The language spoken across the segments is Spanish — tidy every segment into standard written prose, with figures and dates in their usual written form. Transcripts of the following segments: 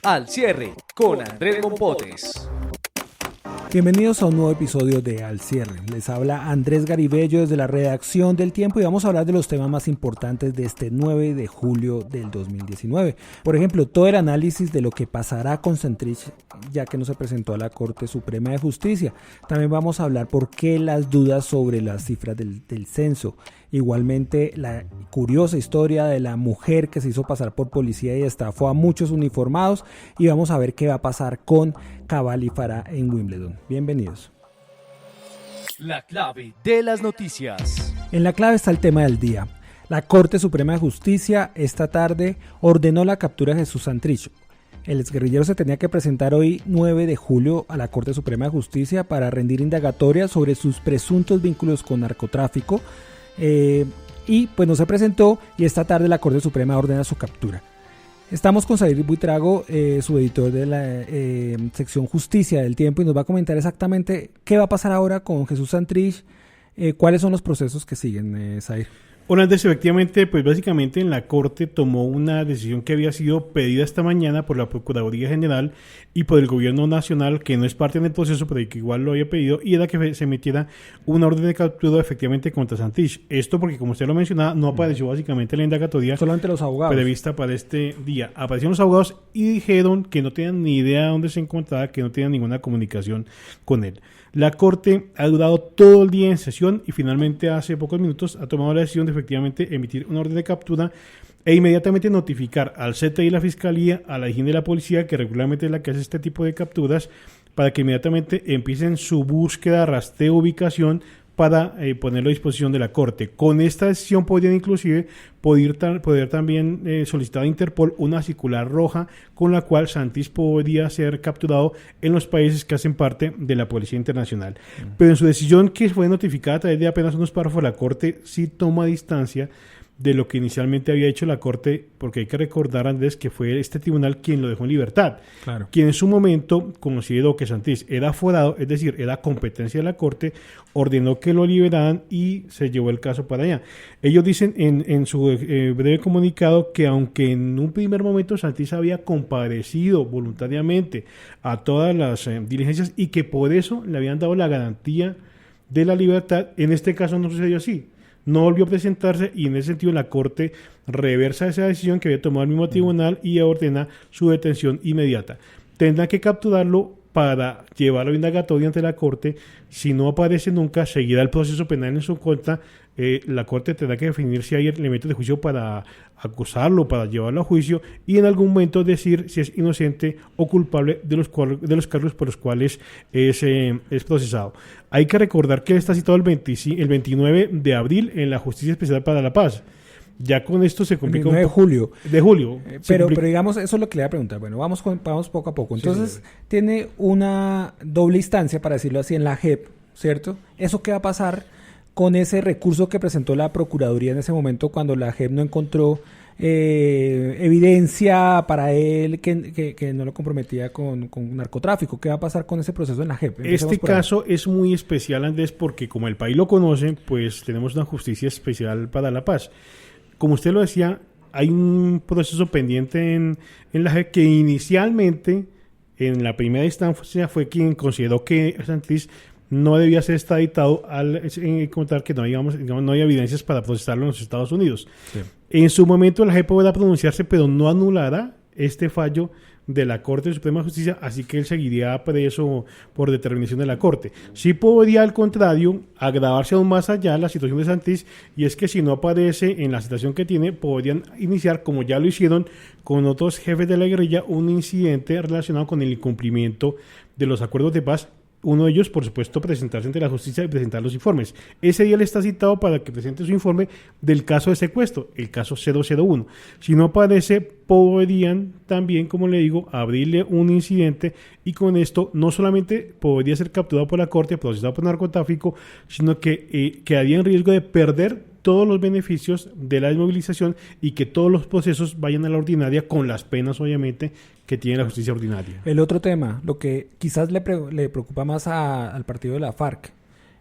Al cierre con Andrés Mompotes. Bienvenidos a un nuevo episodio de Al Cierre. Les habla Andrés Garibello desde la redacción del Tiempo y vamos a hablar de los temas más importantes de este 9 de julio del 2019. Por ejemplo, todo el análisis de lo que pasará con Santrich ya que no se presentó a la Corte Suprema de Justicia. También vamos a hablar por qué las dudas sobre las cifras del censo. Igualmente la curiosa historia de la mujer que se hizo pasar por policía y estafó a muchos uniformados, y vamos a ver qué va a pasar con Cabal y Farah en Wimbledon. Bienvenidos. La clave de las noticias. En la clave está el tema del día. La Corte Suprema de Justicia esta tarde ordenó la captura de Jesús Santrich. El exguerrillero se tenía que presentar hoy 9 de julio a la Corte Suprema de Justicia para rendir indagatoria sobre sus presuntos vínculos con narcotráfico. Y pues no se presentó, y esta tarde la Corte Suprema ordena su captura. Estamos con Sadir Buitrago, subeditor de la sección Justicia del Tiempo, y nos va a comentar exactamente qué va a pasar ahora con Jesús Santrich, cuáles son los procesos que siguen, Sadir. Hola Andrés, efectivamente, pues básicamente en la Corte tomó una decisión que había sido pedida esta mañana por la Procuraduría General y por el Gobierno Nacional, que no es parte del proceso, pero que igual lo había pedido, y era que se emitiera una orden de captura efectivamente contra Santrich. Esto porque, como usted lo mencionaba, no apareció básicamente la indagatoria. Solamente los abogados. Prevista para este día. Aparecieron los abogados y dijeron que no tenían ni idea de dónde se encontraba, que no tenían ninguna comunicación con él. La Corte ha durado todo el día en sesión y finalmente hace pocos minutos ha tomado la decisión de efectivamente emitir una orden de captura e inmediatamente notificar al CTI y la Fiscalía, a la DIJÍN de la Policía, que regularmente es la que hace este tipo de capturas, para que inmediatamente empiecen su búsqueda, rastreo, ubicación, para ponerlo a disposición de la Corte. Con esta decisión podrían inclusive poder también solicitar a Interpol una circular roja con la cual Santrich podría ser capturado en los países que hacen parte de la Policía Internacional. Pero en su decisión, que fue notificada a través de apenas unos párrafos, la Corte sí toma distancia de lo que inicialmente había hecho la Corte, porque hay que recordar, Andrés, que fue este tribunal quien lo dejó en libertad. Claro. Quien en su momento consideró que Santrich era aforado, es decir, era competencia de la Corte, ordenó que lo liberaran y se llevó el caso para allá. Ellos dicen en su breve comunicado que aunque en un primer momento Santrich había comparecido voluntariamente a todas las diligencias y que por eso le habían dado la garantía de la libertad, en este caso no sucedió así. No volvió a presentarse y en ese sentido la Corte reversa esa decisión que había tomado el mismo tribunal y ordena su detención inmediata. Tendrá que capturarlo para llevarlo a indagatoria ante la Corte. Si no aparece nunca, seguirá el proceso penal en su contra. La Corte tendrá que definir si hay elementos de juicio para acusarlo, para llevarlo a juicio y en algún momento decir si es inocente o culpable de los cargos por los cuales es procesado. Hay que recordar que él está citado el 29 de abril en la Justicia Especial para la Paz. Ya con esto se complica un poco. De julio. Pero digamos, eso es lo que le voy a preguntar. Bueno, vamos poco a poco. Entonces, sí. Tiene una doble instancia, para decirlo así, en la JEP, ¿cierto? ¿Eso qué va a pasar con ese recurso que presentó la Procuraduría en ese momento cuando la JEP no encontró evidencia para él que no lo comprometía con narcotráfico? ¿Qué va a pasar con ese proceso en la JEP? Este caso es muy especial, Andrés, porque como el país lo conoce, pues tenemos una justicia especial para la paz. Como usted lo decía, hay un proceso pendiente en la JEP que inicialmente, en la primera instancia, fue quien consideró que Santrich no debía ser extraditado al encontrar que no había evidencias para procesarlo en los Estados Unidos. Sí. En su momento la JEP podrá pronunciarse, pero no anulará este fallo de la Corte Suprema de Justicia, así que él seguiría preso por determinación de la Corte. Sí podría, al contrario, agravarse aún más allá la situación de Santrich, y es que si no aparece en la situación que tiene, podrían iniciar, como ya lo hicieron con otros jefes de la guerrilla, un incidente relacionado con el incumplimiento de los acuerdos de paz. Uno de ellos, por supuesto, presentarse ante la justicia y presentar los informes. Ese día le está citado para que presente su informe del caso de secuestro, el caso 001. Si no aparece, podrían también, como le digo, abrirle un incidente y con esto no solamente podría ser capturado por la Corte, procesado por narcotráfico, sino que quedaría en riesgo de perder todos los beneficios de la desmovilización y que todos los procesos vayan a la ordinaria con las penas, obviamente, que tiene la justicia ordinaria. El otro tema, lo que quizás le preocupa más al partido de la FARC,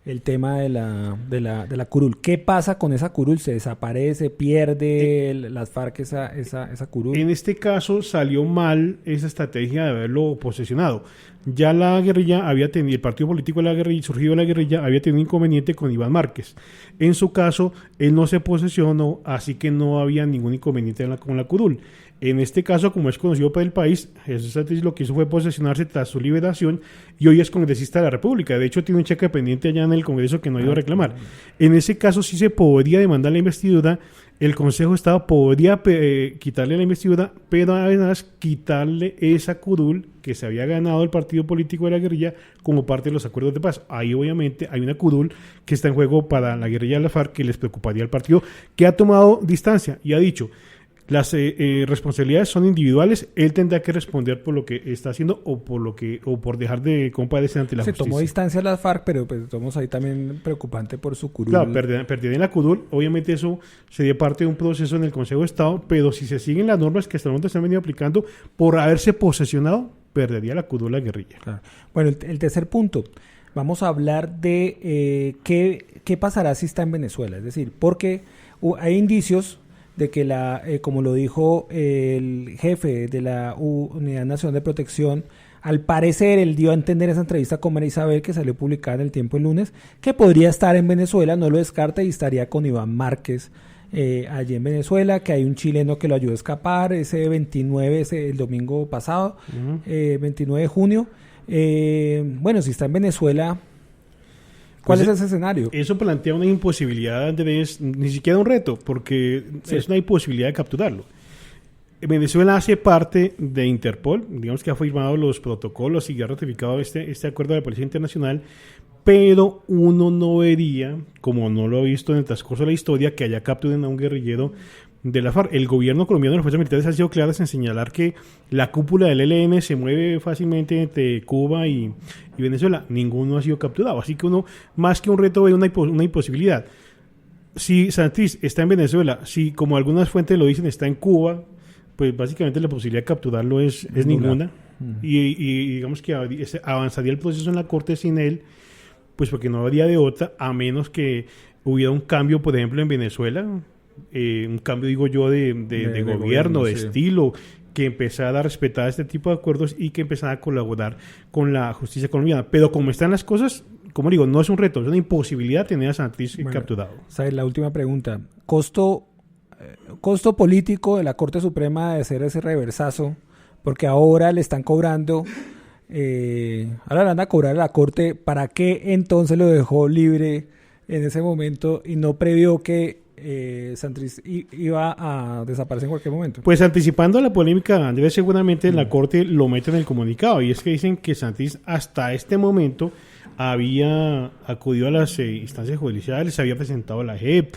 el tema de la curul. ¿Qué pasa con esa curul? ¿Se desaparece? ¿Pierde las FARC esa curul? En este caso salió mal esa estrategia de haberlo posesionado. Ya la guerrilla había tenido, el partido político de la guerrilla, surgido de la guerrilla, había tenido un inconveniente con Iván Márquez. En su caso, él no se posesionó, así que no había ningún inconveniente con la curul. En este caso, como es conocido por el país, Jesús Santrich lo que hizo fue posesionarse tras su liberación y hoy es congresista de la República. De hecho, tiene un cheque pendiente allá en el Congreso que no ha ido a reclamar. En ese caso, sí se podría demandar la investidura. El Consejo de Estado podría quitarle la investidura, pero además quitarle esa curul que se había ganado el partido político de la guerrilla como parte de los acuerdos de paz. Ahí obviamente hay una curul que está en juego para la guerrilla de la FARC que les preocuparía al partido, que ha tomado distancia y ha dicho: las responsabilidades son individuales, él tendrá que responder por lo que está haciendo o por dejar de comparecer ante la justicia. Se tomó distancia las FARC, pero pues estamos ahí también preocupante por su curul. Claro, perderían la curul, obviamente eso sería parte de un proceso en el Consejo de Estado, pero si se siguen las normas que hasta el momento se han venido aplicando, por haberse posesionado, perdería la curul la guerrilla. Claro. Bueno, el tercer punto, vamos a hablar de qué pasará si está en Venezuela, es decir, porque hay indicios de que como lo dijo el jefe de la Unidad Nacional de Protección, al parecer él dio a entender esa entrevista con María Isabel, que salió publicada en El Tiempo el lunes, que podría estar en Venezuela, no lo descarta, y estaría con Iván Márquez allí en Venezuela, que hay un chileno que lo ayudó a escapar, el domingo pasado, 29 de junio. Bueno, si está en Venezuela, ¿cuál es ese escenario? Eso plantea una imposibilidad, Andrés, ni siquiera un reto, porque es una imposibilidad de capturarlo. Venezuela hace parte de Interpol, digamos que ha firmado los protocolos y ha ratificado este acuerdo de la Policía Internacional, pero uno no vería, como no lo ha visto en el transcurso de la historia, que haya capturado a un guerrillero de la FARC. El gobierno colombiano y las fuerzas militares han sido claras en señalar que la cúpula del ELN se mueve fácilmente entre Cuba y Venezuela. Ninguno ha sido capturado, así que uno, más que un reto, ve una imposibilidad. Si Santrich está en Venezuela, si como algunas fuentes lo dicen está en Cuba, pues básicamente la posibilidad de capturarlo es ninguna. Y digamos que avanzaría el proceso en la corte sin él, pues porque no habría de otra, a menos que hubiera un cambio, por ejemplo, en Venezuela, un cambio, digo yo, de gobierno, de estilo, que empezara a respetar este tipo de acuerdos y que empezara a colaborar con la justicia colombiana. Pero como están las cosas, como digo, no es un reto, es una imposibilidad tener a Santrich capturado. ¿Sabes? La última pregunta. ¿Costo político de la Corte Suprema de hacer ese reversazo? Porque ahora le están cobrando, ahora le van a cobrar a la Corte. ¿Para qué entonces lo dejó libre en ese momento y no previó que Santrich iba a desaparecer en cualquier momento? Pues anticipando la polémica, Andrés, seguramente la Corte lo mete en el comunicado, y es que dicen que Santrich hasta este momento había acudido a las instancias judiciales, se había presentado a la JEP,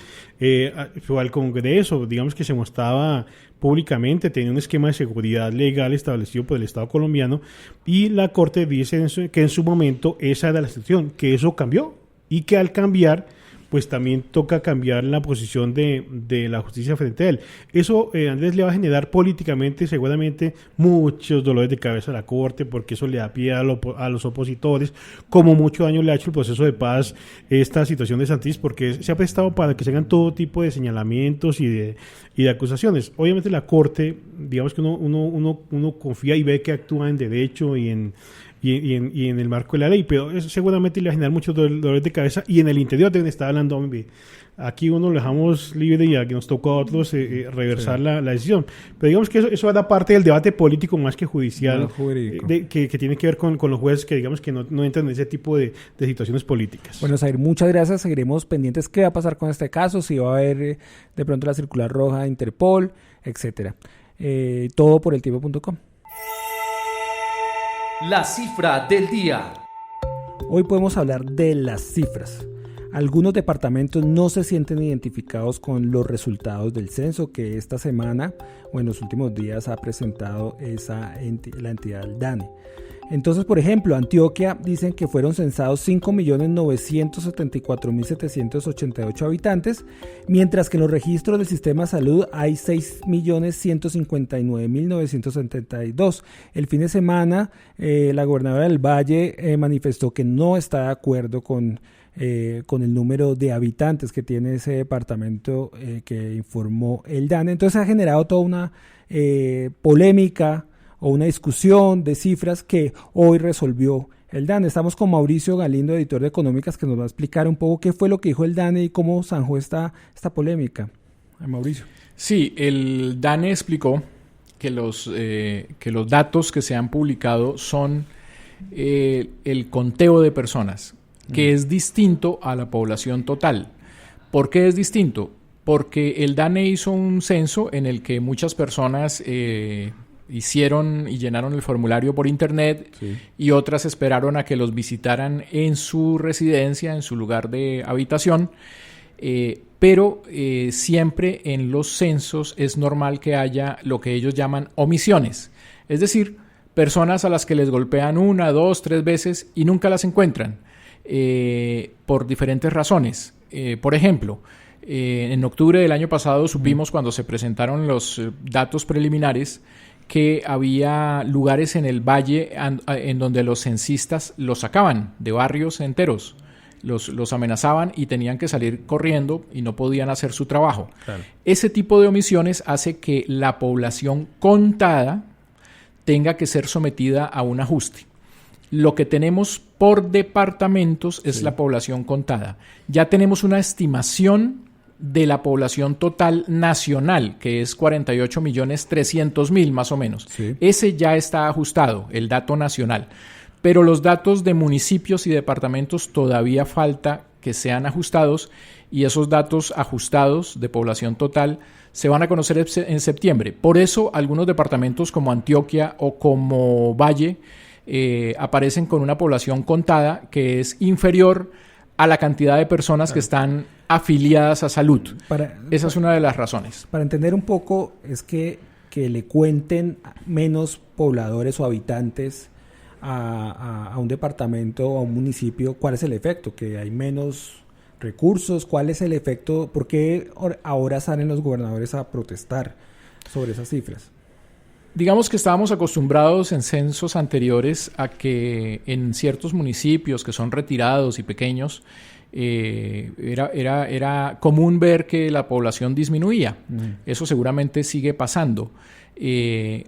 fue al Congreso, digamos que se mostraba públicamente, tenía un esquema de seguridad legal establecido por el Estado colombiano, y la Corte dice que en su momento esa era la excepción, que eso cambió, y que al cambiar, pues también toca cambiar la posición de la justicia frente a él. Eso, Andrés, le va a generar políticamente seguramente muchos dolores de cabeza a la Corte, porque eso le da pie a los opositores, como mucho daño le ha hecho el proceso de paz esta situación de Santrich, porque se ha prestado para que se hagan todo tipo de señalamientos y de acusaciones. Obviamente la Corte, digamos que uno confía y ve que actúa en derecho y en el marco de la ley, pero eso seguramente le va a generar muchos dolores de cabeza, y en el interior deben estar hablando, hombre, aquí uno lo dejamos libre y aquí nos tocó a otros reversar la decisión. Pero digamos que eso era parte del debate político más que judicial, que tiene que ver con los jueces que digamos que no entran en ese tipo de situaciones políticas. Bueno, Zair, muchas gracias. Seguiremos pendientes qué va a pasar con este caso, si va a haber de pronto la circular roja de Interpol, etcétera. Todo por eltiempo.com. La cifra del día. Hoy podemos hablar de las cifras. Algunos departamentos no se sienten identificados con los resultados del censo que esta semana o en los últimos días ha presentado la entidad DANE. Entonces, por ejemplo, Antioquia dicen que fueron censados 5.974.788 habitantes, mientras que en los registros del sistema de salud hay 6.159.972. El fin de semana, la gobernadora del Valle manifestó que no está de acuerdo con con el número de habitantes que tiene ese departamento que informó el DANE. Entonces ha generado toda una polémica o una discusión de cifras que hoy resolvió el DANE. Estamos con Mauricio Galindo, editor de Económicas, que nos va a explicar un poco qué fue lo que dijo el DANE y cómo zanjó esta polémica. Mauricio. Sí, el DANE explicó que los datos que se han publicado son el conteo de personas, que es distinto a la población total. ¿Por qué es distinto? Porque el DANE hizo un censo en el que muchas personas hicieron y llenaron el formulario por internet, sí, y otras esperaron a que los visitaran en su residencia, en su lugar de habitación, pero siempre en los censos es normal que haya lo que ellos llaman omisiones, es decir, personas a las que les golpean 1, 2, 3 veces y nunca las encuentran por diferentes razones. Por ejemplo, en octubre del año pasado supimos, cuando se presentaron los datos preliminares, que había lugares en el valle en donde los censistas los sacaban de barrios enteros, los amenazaban y tenían que salir corriendo y no podían hacer su trabajo. Claro. Ese tipo de omisiones hace que la población contada tenga que ser sometida a un ajuste. Lo que tenemos por departamentos es, sí, la población contada. Ya tenemos una estimación de la población total nacional, que es 48.300.000 más o menos. Sí. Ese ya está ajustado, el dato nacional. Pero los datos de municipios y departamentos todavía falta que sean ajustados, y esos datos ajustados de población total se van a conocer en septiembre. Por eso algunos departamentos como Antioquia o como Valle aparecen con una población contada que es inferior a la cantidad de personas, claro, que están afiliadas a salud. Esa es una de las razones. Para entender un poco, es que le cuenten menos pobladores o habitantes a un departamento o a un municipio. ¿Cuál es el efecto? ¿Que hay menos recursos? ¿Cuál es el efecto? ¿Por qué ahora salen los gobernadores a protestar sobre esas cifras? Digamos que estábamos acostumbrados en censos anteriores a que en ciertos municipios que son retirados y pequeños era común ver que la población disminuía. Eso seguramente sigue pasando.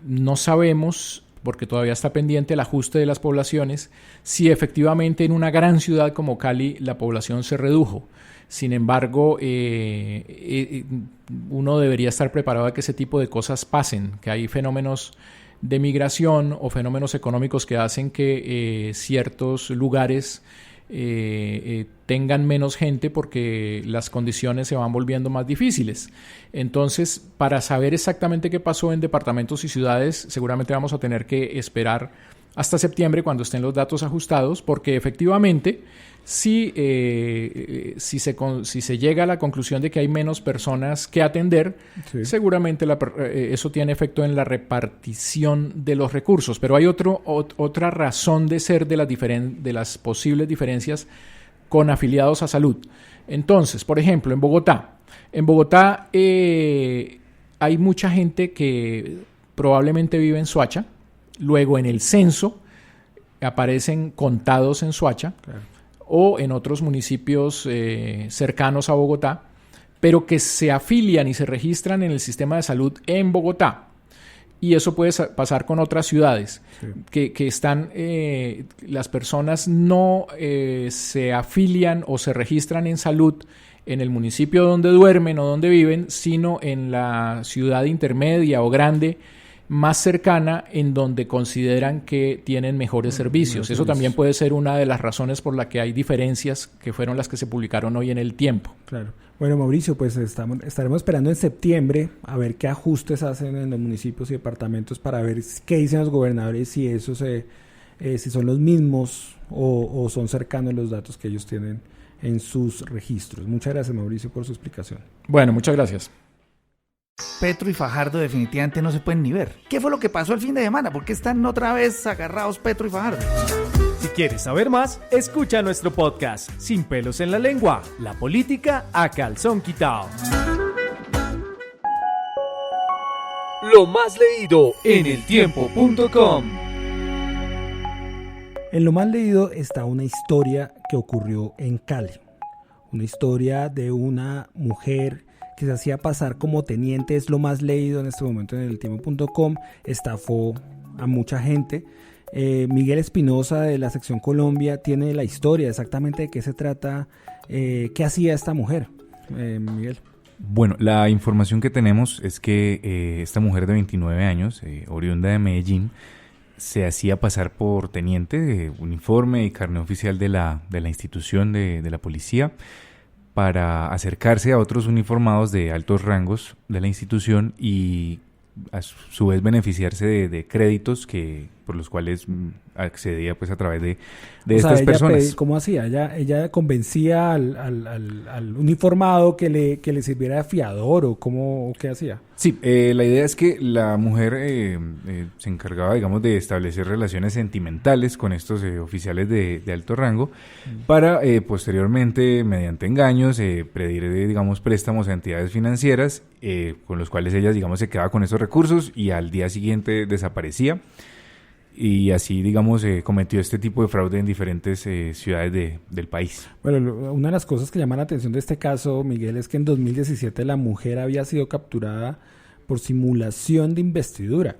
No sabemos, porque todavía está pendiente el ajuste de las poblaciones, si efectivamente en una gran ciudad como Cali la población se redujo. Sin embargo, uno debería estar preparado a que ese tipo de cosas pasen, que hay fenómenos de migración o fenómenos económicos que hacen que ciertos lugares tengan menos gente porque las condiciones se van volviendo más difíciles. Entonces, para saber exactamente qué pasó en departamentos y ciudades, seguramente vamos a tener que esperar hasta septiembre, cuando estén los datos ajustados, porque efectivamente si se llega a la conclusión de que hay menos personas que atender, sí, seguramente eso tiene efecto en la repartición de los recursos. Pero hay otra razón de ser de las posibles diferencias con afiliados a salud. Entonces, por ejemplo, en Bogotá hay mucha gente que probablemente vive en Soacha. Luego en el censo aparecen contados en Soacha, claro, o en otros municipios cercanos a Bogotá, pero que se afilian y se registran en el sistema de salud en Bogotá. Y eso puede pasar con otras ciudades, sí, que están, las personas no se afilian o se registran en salud en el municipio donde duermen o donde viven, sino en la ciudad intermedia o grande más cercana, en donde consideran que tienen mejores servicios. Eso también puede ser una de las razones por la que hay diferencias, que fueron las que se publicaron hoy en El Tiempo. Claro. Bueno, Mauricio, pues estaremos esperando en septiembre a ver qué ajustes hacen en los municipios y departamentos para ver qué dicen los gobernadores, si eso si son los mismos o son cercanos los datos que ellos tienen en sus registros. Muchas gracias, Mauricio, por su explicación. Bueno, muchas gracias. Petro y Fajardo definitivamente no se pueden ni ver. ¿Qué fue lo que pasó el fin de semana? ¿Por qué están otra vez agarrados Petro y Fajardo? Si quieres saber más, escucha nuestro podcast Sin pelos en la lengua, la política a calzón quitao. Lo más leído en eltiempo.com. En lo más leído está una historia que ocurrió en Cali. Una historia de una mujer que se hacía pasar como teniente, es lo más leído en este momento en eltiempo.com, estafó a mucha gente. Miguel Espinosa de la sección Colombia tiene la historia exactamente de qué se trata, qué hacía esta mujer. Miguel. Bueno, la información que tenemos es que esta mujer de 29 años, oriunda de Medellín, se hacía pasar por teniente de uniforme y carné oficial de la institución de la policía para acercarse a otros uniformados de altos rangos de la institución y a su vez beneficiarse de créditos por los cuales accedía pues a través de estas personas. ¿Cómo hacía? Ella convencía al uniformado que le sirviera de fiador o qué hacía. Sí, la idea es que la mujer se encargaba, digamos, de establecer relaciones sentimentales con estos oficiales de alto rango para posteriormente, mediante engaños, pedir, digamos, préstamos a entidades financieras con los cuales ella, digamos, se quedaba con esos recursos y al día siguiente desaparecía. Y así, digamos, cometió este tipo de fraude en diferentes ciudades del país. Bueno, una de las cosas que llama la atención de este caso, Miguel, es que en 2017 la mujer había sido capturada por simulación de investidura.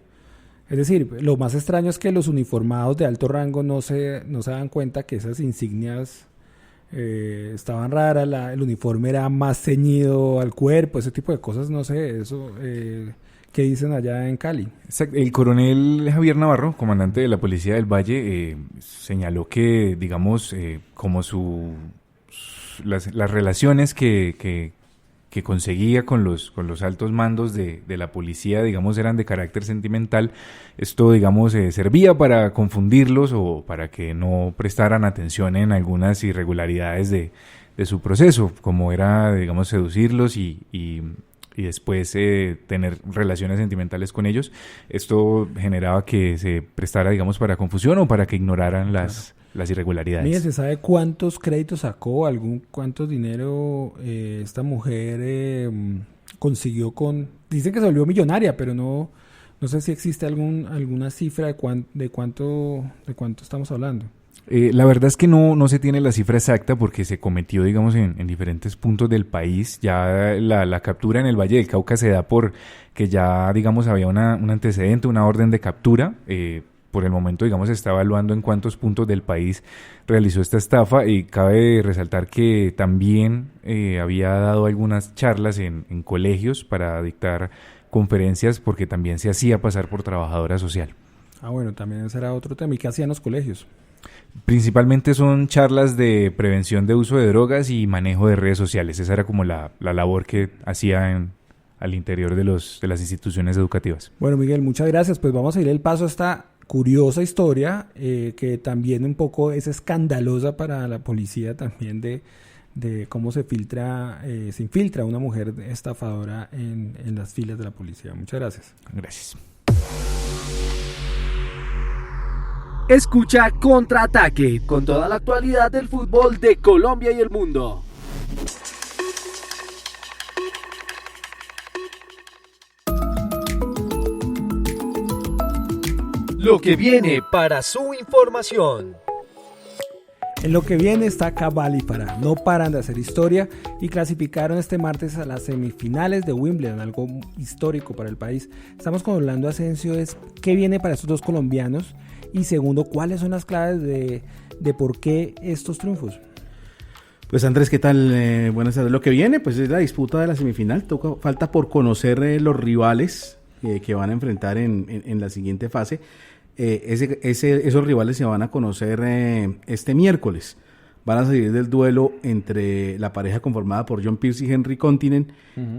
Es decir, lo más extraño es que los uniformados de alto rango no se dan cuenta que esas insignias estaban raras, el uniforme era más ceñido al cuerpo, ese tipo de cosas, no sé, eso... ¿Qué dicen allá en Cali? El coronel Javier Navarro, comandante de la Policía del Valle, señaló que, digamos, como las relaciones que conseguía con los altos mandos de la policía, digamos, eran de carácter sentimental. Esto, digamos, servía para confundirlos o para que no prestaran atención en algunas irregularidades de su proceso, como era, digamos, seducirlos y después tener relaciones sentimentales con ellos. Esto generaba que se prestara, digamos, para confusión o para que ignoraran las irregularidades. Mire, ¿se sabe cuántos créditos sacó, cuánto dinero esta mujer consiguió con... Dicen que se volvió millonaria, pero no sé si existe alguna cifra de cuánto estamos hablando. La verdad es que no se tiene la cifra exacta porque se cometió, digamos, en diferentes puntos del país. Ya la captura en el Valle del Cauca se da por que ya, digamos, había un antecedente, una orden de captura. Por el momento, digamos, se está evaluando en cuántos puntos del país realizó esta estafa y cabe resaltar que también había dado algunas charlas en colegios para dictar conferencias porque también se hacía pasar por trabajadora social. Bueno, también será otro tema. ¿Y qué hacían los colegios? Principalmente son charlas de prevención de uso de drogas y manejo de redes sociales. Esa era como la labor que hacía al interior de las instituciones educativas. Bueno, Miguel, muchas gracias. Pues vamos a ir el paso a esta curiosa historia que también un poco es escandalosa para la policía también de cómo se infiltra una mujer estafadora en las filas de la policía. Muchas gracias. Gracias. Escucha Contraataque con toda la actualidad del fútbol de Colombia y el mundo. Lo que viene para su información. En lo que viene está Cabal y Farah. No paran de hacer historia y clasificaron este martes a las semifinales de Wimbledon, algo histórico para el país. Estamos con Orlando Asensio, ¿qué viene para estos dos colombianos? Y segundo, ¿cuáles son las claves de por qué estos triunfos? Pues Andrés, ¿qué tal? Buenas tardes. Lo que viene pues es la disputa de la semifinal. Falta por conocer los rivales que van a enfrentar en la siguiente fase. Esos rivales se van a conocer este miércoles. Van a salir del duelo entre la pareja conformada por John Pierce y Henry Continent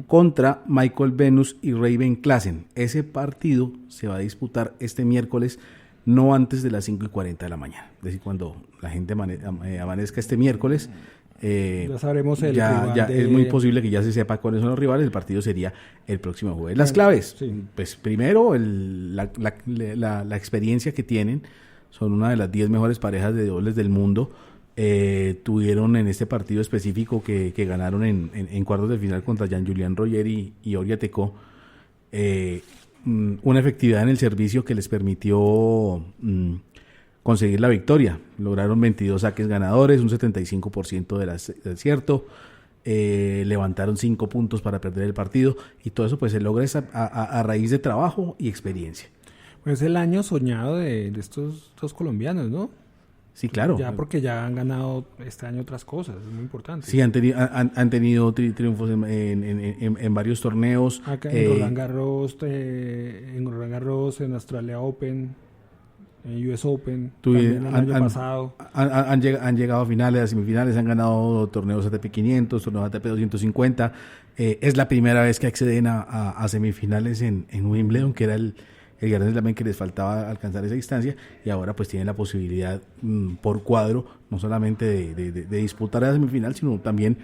contra Michael Venus y Raven Klaasen. Ese partido se va a disputar este miércoles, no antes de las 5:40 de la mañana. Es decir, cuando la gente amanezca este miércoles, ya sabremos el rival. Es muy posible que ya se sepa cuáles son los rivales. El partido sería el próximo jueves. Las claves, sí. Pues primero la experiencia que tienen. Son una de las 10 mejores parejas de dobles del mundo. Tuvieron en este partido específico que ganaron en cuartos de final contra Jean-Julien Royer y Oria Tecó, una efectividad en el servicio que les permitió conseguir la victoria. Lograron 22 saques ganadores, un 75% de acierto. Levantaron 5 puntos para perder el partido, y todo eso pues se logra a raíz de trabajo y experiencia. Pues es el año soñado de estos dos colombianos, ¿no? Sí, claro. Ya porque ya han ganado este año otras cosas, es muy importante. Sí, han tenido triunfos en varios torneos. Acá en Roland Garros, en Australia Open, en US Open, también el año pasado. Han llegado a finales, a semifinales, han ganado torneos ATP 500, torneos ATP 250. Es la primera vez que acceden a semifinales en Wimbledon, que era el Grand Slam que les faltaba alcanzar esa distancia, y ahora pues tienen la posibilidad por cuadro, no solamente de disputar la semifinal, sino también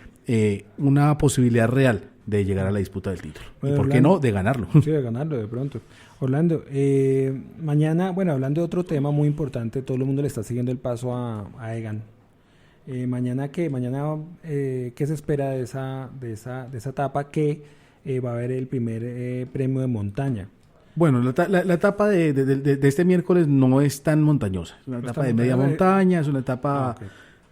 una posibilidad real de llegar a la disputa del título. Bueno, ¿y por qué no? De ganarlo. Sí, de ganarlo de pronto. Orlando, mañana, bueno, hablando de otro tema muy importante, todo el mundo le está siguiendo el paso a Egan. Mañana ¿qué se espera de esa etapa que va a haber el primer premio de montaña? Bueno, la etapa de este miércoles no es tan montañosa. Es una etapa de media montaña, es una etapa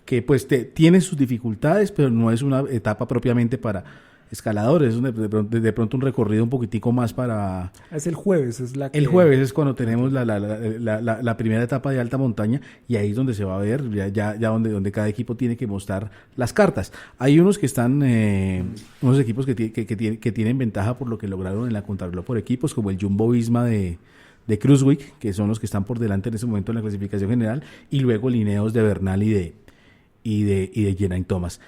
que pues tiene sus dificultades, pero no es una etapa propiamente para escaladores. Es de pronto un recorrido un poquitico más para... Es el jueves, es la que... El jueves es cuando tenemos la primera etapa de alta montaña, y ahí es donde se va a ver, ya donde cada equipo tiene que mostrar las cartas. Hay unos que están, unos equipos que tienen ventaja por lo que lograron en la contrarreloj por equipos, como el Jumbo Visma de Kruijswijk, que son los que están por delante en ese momento en la clasificación general, y luego Lineos de Bernal y de Geraint Thomas.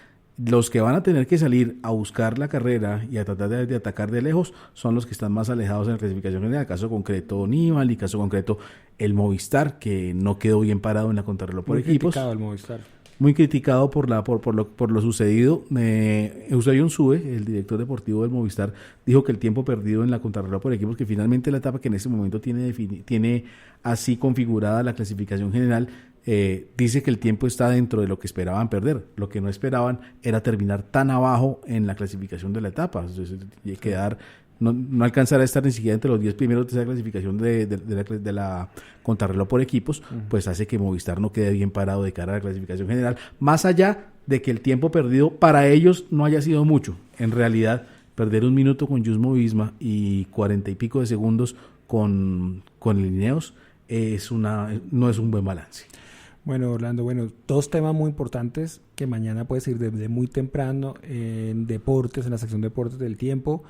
Los que van a tener que salir a buscar la carrera y a tratar de atacar de lejos son los que están más alejados en la clasificación general. Caso concreto Nibali, caso concreto el Movistar, que no quedó bien parado en la contrarreloj por equipos. Muy criticado el Movistar. Muy criticado por lo sucedido. Eusebio Unzúe, el director deportivo del Movistar, dijo que el tiempo perdido en la contrarreloj por equipos, que finalmente la etapa que en este momento tiene así configurada la clasificación general, dice que el tiempo está dentro de lo que esperaban perder. Lo que no esperaban era terminar tan abajo en la clasificación de la etapa, no alcanzar a estar ni siquiera entre los 10 primeros de esa clasificación de la contrarreloj por equipos, pues hace que Movistar no quede bien parado de cara a la clasificación general, más allá de que el tiempo perdido para ellos no haya sido mucho. En realidad, perder un minuto con Jumbo Visma y 40 y pico de segundos con Lineos no es un buen balance. Bueno, Orlando, dos temas muy importantes que mañana puedes ir desde muy temprano en deportes, en la sección deportes del tiempo.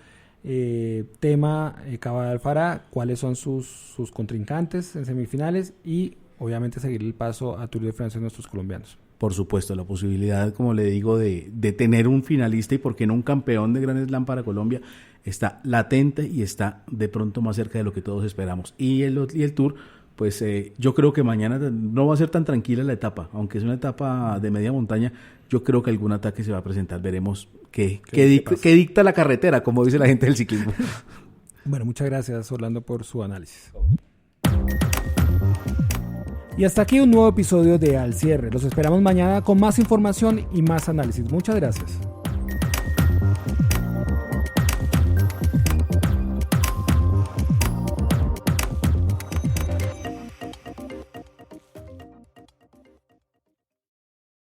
Tema Cava de Alfara, cuáles son sus contrincantes en semifinales, y obviamente seguir el paso a Tour de Francia de nuestros colombianos. Por supuesto, la posibilidad, como le digo, de tener un finalista y por qué no un campeón de Grand Slam para Colombia está latente y está de pronto más cerca de lo que todos esperamos. Y el Tour, pues yo creo que mañana no va a ser tan tranquila la etapa, aunque es una etapa de media montaña. Yo creo que algún ataque se va a presentar, veremos qué dicta la carretera, como dice la gente del ciclismo. Bueno, muchas gracias, Orlando, por su análisis. Y hasta aquí un nuevo episodio de Al Cierre. Los esperamos mañana con más información y más análisis. Muchas gracias.